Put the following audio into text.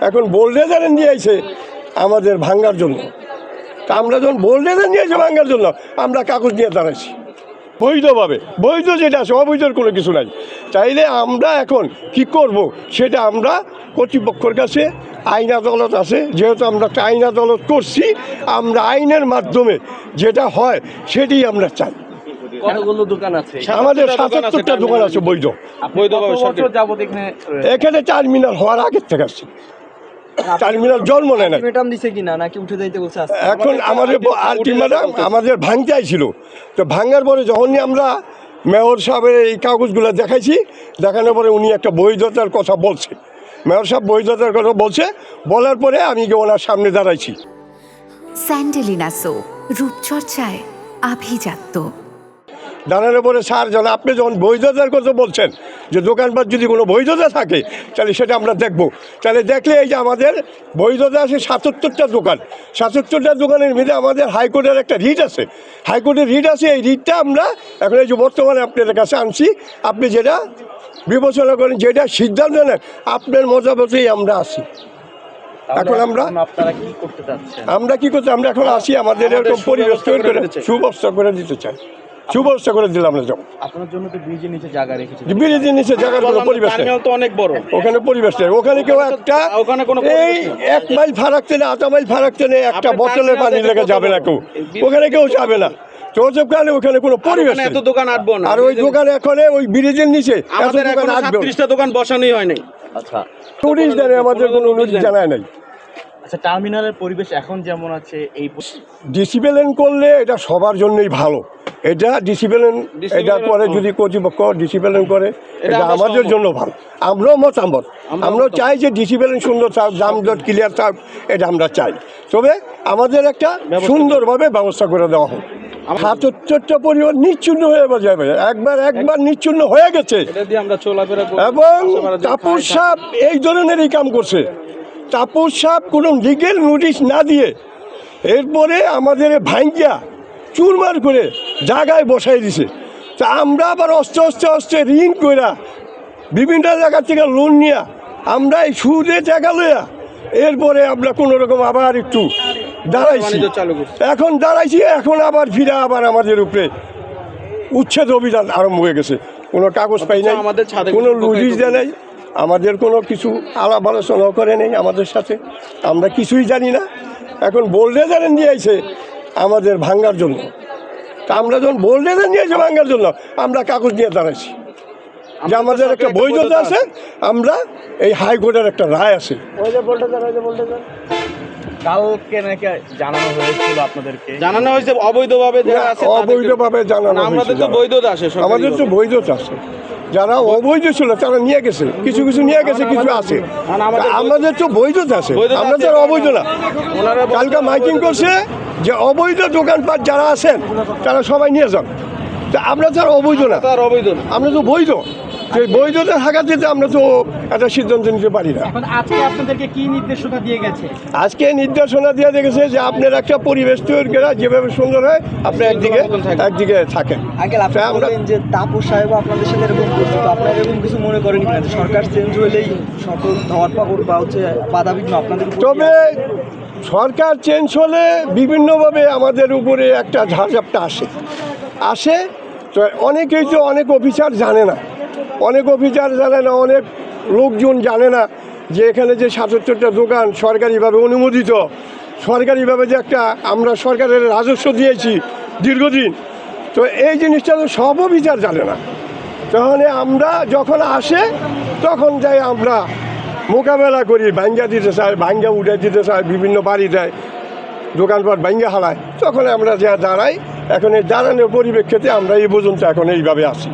এখন বোল্ডেজারে নিয়ে আইছে আমাদের ভাঙ্গার জন্য। তা আমরা যখন বোল্ডেজার নিয়ে এসে ভাঙ্গার জন্য আমরা কাগজ নিয়ে দাঁড়াইছি বৈধভাবে। বৈধ যেটা আছে, অবৈধর কোনো কিছু নাই। চাইলে আমরা এখন কি করব সেটা আমরা কর্তৃপক্ষের কাছে আইন আদালত আছে, যেহেতু আমরা আইন আদালত করছি, আমরা আইনের মাধ্যমে যেটা হয় সেটাই আমরা চাই। কতগুলো দোকান আছে? আমাদের ৭৭টা দোকান আছে বৈধ। এখানে টার্মিনাল হওয়ার আগের থেকে আসছে, টার্মিনাল জন্ম নেয় না। এখন আমাদের আলটিমেটাম আমাদের ভাঙতে আইছিল, তো ভাঙার পরে যখনই আমরা মেয়র সাহেবের এই কাগজগুলো দেখাইছি, দেখানোর পরে উনি একটা বৈধতার কথা বলছে, মেয়র সাহেব বৈধতার কথা বলছে, বলার পরে আমি গিয়ে ওনার সামনে দাঁড়াইছি। স্যান্ডেলিনা সো, রূপচর্চায় আভিজাত্য। দাঁড়ানোর পরে স্যার যখন আপনি যখন বৈধতার কথা বলছেন যে দোকানপাট যদি কোনো বৈধতা থাকে তাহলে সেটা আমরা দেখব। তাহলে দেখলে এই যে আমাদের বৈধতা আছে ৭৭টা দোকান, ৭৭টা দোকানের মধ্যে আমাদের হাইকোর্টের একটা রিট আছে, হাইকোর্টের রিট আছে। এই রিটটা আমরা এখন এই যে বর্তমানে আপনাদের কাছে আনছি, আপনি যেটা বিবেচনা করেন, যেটা সিদ্ধান্ত নেন, আপনার মতামতেই আমরা আসি। এখন আমরা কি করতে আমরা এখন আসি, আমাদের এরকম পরিবেশ তৈরি করে সুব্যবস্থা করে দিতে চাই। সুব্যবস্থা করে দিলাম না যখন আপনার জন্য তো ব্রিজের নিচে জায়গা রেখেছি, ব্রিজের নিচে জায়গার কোনো পরিবেশ নেই, তো অনেক বড় ওখানে পরিবেশ নেই। ওখানে কেউ একটা এই ১ মাইল ফারাক থেকে ৮ মাইল ফারাক থেকে একটা বোতলের পানি লেগে যাবে না, কেউ ওখানে কেউ যাবে না। চৌচব কারণে ওখানে কোনো পরিবেশ নেই, এত দোকান আটবো না। আর ওই দোকান এখন ওই ব্রিজের নিচে এত দোকান আটবে, ৩০টা দোকান বসানোই হয় নাই। আচ্ছা, নোটিশ দেয় আমাদের কোনো নোটিশ জানায় নাই। আচ্ছা, টার্মিনালের পরিবেশ এখন যেমন আছে, এই ডিসিপ্লিন করলে এটা সবার জন্যই ভালো। এটা ডিসিপ্লিন এটা করে যদি কর্তৃপক্ষ ডিসিপ্লিন করে, এটা আমাদের জন্য ভালো। আমরাও মতামত, আমরাও চাই যে ডিসিপ্লিন সুন্দর থাক, যানজট ক্লিয়ার থাক, এটা আমরা চাই। তবে আমাদের একটা সুন্দরভাবে ব্যবস্থা করে দেওয়া হোক। ৭৭টা পরিবার নিশ্চিন্ন হয়ে যাবে, একবার নিশ্চিন্ন হয়ে গেছে। এবং তাপস সাহেব এই ধরনেরই কাম করছে। তাপস সাহেব কোনো লিগেল নোটিশ না দিয়ে এরপরে আমাদের ভাঙ্গিয়া চুরমার করে জায়গায় বসাই দিছে। তা আমরা আবার অস্তে ঋণ কইরা বিভিন্ন জায়গা থেকে লোন নিয়ে আমরা এই সুদে টাকা লইয়া এরপরে আমরা কোনো রকম আবার একটু দাঁড়াইছি, এখন দাঁড়াইছি, এখন আবার ফিরে আবার আমাদের উপরে উচ্ছেদ অভিযান আরম্ভ হয়ে গেছে। কোনো কাগজ পাই নাই, কোনো নোটিশ দেয় নাই, আমাদের কোনো কিছু আলাপ আলোচনা করে নেই আমাদের সাথে, আমরা কিছুই জানি না। এখন বোল্ডেজারে নিয়ে আইছে আমাদের ভাঙ্গার জন্য। তা আমরা যখন বোল্ডেজার নিয়ে এসে ভাঙ্গার জন্য আমরা কাগজ নিয়ে দাঁড়াইছি যে আমাদের একটা বৈধতা আছে, আমরা এই হাইকোর্টের একটা রায় আছে। কালকে নাকি জানানো হয়েছিল আপনাদেরকে, জানানো হয়েছে অবৈধভাবে জানানো, আমাদের তো বৈধতা আছে, আমাদের তো বৈধতা আছে। যারা অবৈধ ছিল তারা নিয়ে গেছে, কিছু নিয়ে গেছে, কিছু আছে, আমাদের তো বৈধতা আছে, আমরা তো অবৈধ না। কালকে মাইকিং করছে যে অবৈধ দোকানপাট যারা আছেন তারা সবাই নিয়ে যান। তা আমরা তো আর অবৈধ না, আমরা তো বৈধ। সেই বৈধতা থাকা যেতে আমরা তো একটা সিদ্ধান্ত নিতে পারি না। আজকে আপনাদেরকে কি নির্দেশনা দিয়ে গেছে? আজকে নির্দেশনা দিয়ে গেছে যে আপনার একটা পরিবেশ তৈরি করা যেভাবে সুন্দর হয় আপনি একদিকে থাকেন। আমরা যে তাপস সাহেব আপনাদের সাথে এরকম করছে, তো আপনারা এরকম কিছু মনে করেন কিনা সরকার চেঞ্জ হলেই সকল ধরপাকড় বা হচ্ছে বাধাবিঘ্ন আপনাদের? তবে সরকার চেঞ্জ হলে বিভিন্নভাবে আমাদের উপরে একটা ঝাড়ঝাপটা আসে। তো অনেকেই তো অনেক অফিসার জানে না, অনেক লোকজন জানে না যে এখানে যে ৭৭টা দোকান সরকারিভাবে অনুমোদিত, সরকারিভাবে যে একটা আমরা সরকারের রাজস্ব দিয়েছি দীর্ঘদিন, তো এই জিনিসটা তো সব অফিসার জানে না। তাহলে আমরা যখন আসে তখন যাই আমরা মোকাবেলা করি, ভাঙ্গা দিতে চাই, ভাঙ্গা উঠে দিতে চাই, বিভিন্ন বাড়ি দেয়, দোকানপাট ভাঙ্গা হালায়, তখন আমরা যা দাঁড়াই। এখন এই দাঁড়ানোর পরিপ্রেক্ষিতে আমরা এই পর্যন্ত এখন এইভাবে আসি।